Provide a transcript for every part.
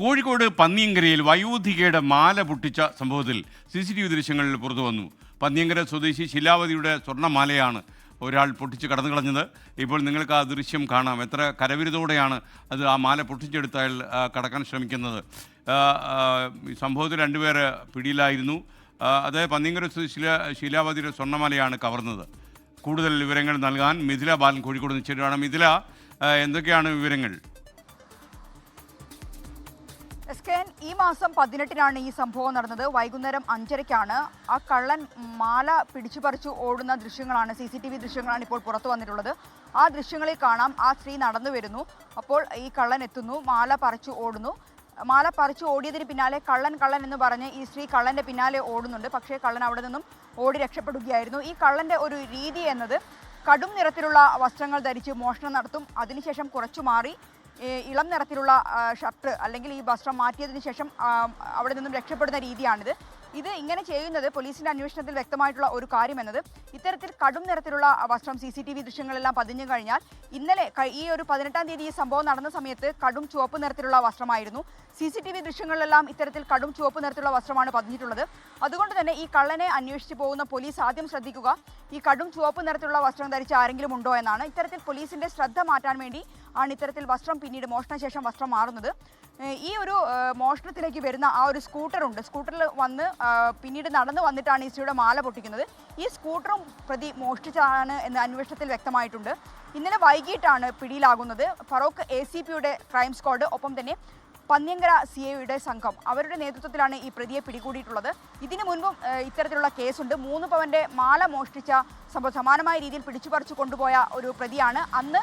കോഴിക്കോട് പന്നിയങ്കരയിൽ വയോധികയുടെ മാല പൊട്ടിച്ച സംഭവത്തിൽ CCTV ദൃശ്യങ്ങളിൽ പുറത്തു വന്നു. പന്നിയങ്കര സ്വദേശി ശിലാവതിയുടെ സ്വർണ്ണമാലയാണ് ഒരാൾ പൊട്ടിച്ച് കടന്നു കളഞ്ഞത്. ഇപ്പോൾ നിങ്ങൾക്ക് ആ ദൃശ്യം കാണാം. എത്ര കരവിരുതോടെയാണ് അത് ആ മാല പൊട്ടിച്ചെടുത്ത് അയാൾ കടക്കാൻ ശ്രമിക്കുന്നത്. ഈ സംഭവത്തിൽ 2 പേര് പിടിയിലായിരുന്നു. അതായത് പന്നിയങ്കര ശിലാവതിയുടെ സ്വർണ്ണമാലയാണ് കവർന്നത്. കൂടുതൽ വിവരങ്ങൾ നൽകാൻ മിഥില ബാലൻ കോഴിക്കോട് നിശ്ചയിട്ടാണ്. മിഥില, എന്തൊക്കെയാണ് വിവരങ്ങൾ? ഈ മാസം 18-നാണ് ഈ സംഭവം നടന്നത്. വൈകുന്നേരം 5:30-ക്കാണ് ആ കള്ളൻ മാല പിടിച്ചുപറിച്ചു ഓടുന്ന ദൃശ്യങ്ങളാണ്, CCTV ദൃശ്യങ്ങളാണ് ഇപ്പോൾ പുറത്തു വന്നിട്ടുള്ളത്. ആ ദൃശ്യങ്ങളിൽ കാണാം, ആ സ്ത്രീ നടന്നു വരുന്നു. അപ്പോൾ ഈ കള്ളൻ എത്തുന്നു, മാല പറിച്ചു ഓടുന്നു. മാല പറിച്ചു ഓടിയതിന് പിന്നാലെ കള്ളൻ എന്ന് പറഞ്ഞ് ഈ സ്ത്രീ കള്ളൻ്റെ പിന്നാലെ ഓടുന്നുണ്ട്. പക്ഷേ കള്ളൻ അവിടെ നിന്നും ഓടി രക്ഷപ്പെടുകയായിരുന്നു. ഈ കള്ളൻ്റെ ഒരു രീതി എന്നത് കടും നിറത്തിലുള്ള വസ്ത്രങ്ങൾ ധരിച്ച് മോഷണം നടത്തും. അതിനുശേഷം കുറച്ചു മാറി ഇളം നിറത്തിലുള്ള ഷർട്ട് അല്ലെങ്കിൽ ഈ വസ്ത്രം മാറ്റിയതിനു ശേഷം അവിടെ നിന്നും രക്ഷപ്പെടുന്ന രീതിയാണിത്. ഇത് ഇങ്ങനെ ചെയ്യുന്നത് പോലീസിന്റെ അന്വേഷണത്തിൽ വ്യക്തമായിട്ടുള്ള ഒരു കാര്യം എന്നത്, ഇത്തരത്തിൽ കടും നിറത്തിലുള്ള വസ്ത്രം CCTV ദൃശ്യങ്ങളെല്ലാം പതിഞ്ഞു കഴിഞ്ഞാൽ, ഇന്നലെ ഈ ഒരു 18-ാം തീയതി ഈ സംഭവം നടന്ന സമയത്ത് കടും ചുവപ്പ് നിറത്തിലുള്ള വസ്ത്രമായിരുന്നു. CCTV ദൃശ്യങ്ങളിലെല്ലാം ഇത്തരത്തിൽ കടും ചുവപ്പ് നിറത്തിലുള്ള വസ്ത്രമാണ് പതിഞ്ഞിട്ടുള്ളത്. അതുകൊണ്ട് തന്നെ ഈ കള്ളനെ അന്വേഷിച്ച് പോകുന്ന പോലീസ് ആദ്യം ശ്രദ്ധിക്കുക, ഈ കടും ചുവപ്പ് നിറത്തിലുള്ള വസ്ത്രം ധരിച്ച ആരെങ്കിലും ഉണ്ടോ എന്നാണ്. ഇത്തരത്തിൽ പോലീസിന്റെ ശ്രദ്ധ മാറ്റാൻ വേണ്ടി ആണ് ഇത്തരത്തിൽ വസ്ത്രം പിന്നീട് മോഷണശേഷം വസ്ത്രം മാറുന്നത്. ഈ ഒരു മോഷണത്തിലേക്ക് വരുന്ന ആ ഒരു സ്കൂട്ടറുണ്ട്, സ്കൂട്ടറിൽ വന്ന് പിന്നീട് നടന്നു വന്നിട്ടാണ് ഈ സ്ത്രീയുടെ മാല പൊട്ടിക്കുന്നത്. ഈ സ്കൂട്ടറും പ്രതി മോഷ്ടിച്ചതാണ് എന്ന് അന്വേഷണത്തിൽ വ്യക്തമായിട്ടുണ്ട്. ഇന്നലെ വൈകിട്ടാണ് പിടിയിലാകുന്നത്. ഫറോക്ക് ACPയുടെ ക്രൈം സ്ക്വാഡ്, ഒപ്പം തന്നെ പന്നിയങ്കര CIയുടെ സംഘം, അവരുടെ നേതൃത്വത്തിലാണ് ഈ പ്രതിയെ പിടികൂടിയിട്ടുള്ളത്. ഇതിനു മുൻപും ഇത്തരത്തിലുള്ള കേസുണ്ട്. 3 പവൻ്റെ മാല മോഷ്ടിച്ച സംഭവം സമാനമായ രീതിയിൽ പിടിച്ചുപറിച്ചു കൊണ്ടുപോയ ഒരു പ്രതിയാണ്. അന്ന്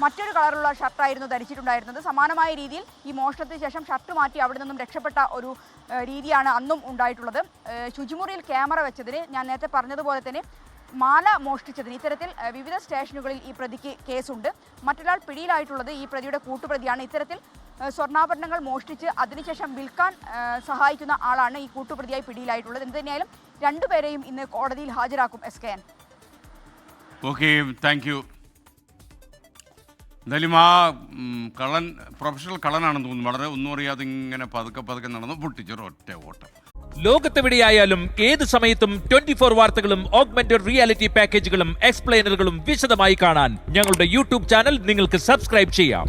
മറ്റൊരു കളറുള്ള ഷർട്ടായിരുന്നു ധരിച്ചിട്ടുണ്ടായിരുന്നത്. സമാനമായ രീതിയിൽ ഈ മോഷണത്തിന് ശേഷം ഷർട്ട് മാറ്റി അവിടെ നിന്നും രക്ഷപ്പെട്ട ഒരു രീതിയാണ് അന്നും ഉണ്ടായിട്ടുള്ളത്. ശുചിമുറിയിൽ ക്യാമറ വെച്ചതിന്, ഞാൻ നേരത്തെ പറഞ്ഞതുപോലെ തന്നെ മാല മോഷ്ടിച്ചതിന് ഇത്തരത്തിൽ വിവിധ സ്റ്റേഷനുകളിൽ ഈ പ്രതിക്ക് കേസുണ്ട്. മറ്റൊരാൾ പിടിയിലായിട്ടുള്ളത് ഈ പ്രതിയുടെ കൂട്ടുപ്രതിയാണ്. ഇത്തരത്തിൽ സ്വർണ്ണാഭരണങ്ങൾ മോഷ്ടിച്ച് അതിനുശേഷം വിൽക്കാൻ സഹായിക്കുന്ന ആളാണ് ഈ കൂട്ടുപ്രതിയായി പിടിയിലായിട്ടുള്ളത്. എന്ത് തന്നെയായാലും 2 പേരെയും ഇന്ന് കോടതിയിൽ ഹാജരാക്കും. SKN. Okay, thank you. എന്തായാലും ആ കള്ളൻ പ്രൊഫഷണൽ കള്ളനാണെന്ന് തോന്നുന്നു. വളരെ ഒന്നും അറിയാതെ ഇങ്ങനെ പതുക്കെ നടന്നു പൊട്ടിച്ചൊരു ഒറ്റ ഓട്ടം. ലോകത്തെവിടെയായാലും ഏത് സമയത്തും 24 വാർത്തകളും ഓഗ്മെന്റഡ് റിയാലിറ്റി പാക്കേജുകളും എക്സ്പ്ലെയിനറുകളും വിശദമായി കാണാൻ ഞങ്ങളുടെ YouTube ചാനൽ നിങ്ങൾക്ക് സബ്സ്ക്രൈബ് ചെയ്യാം.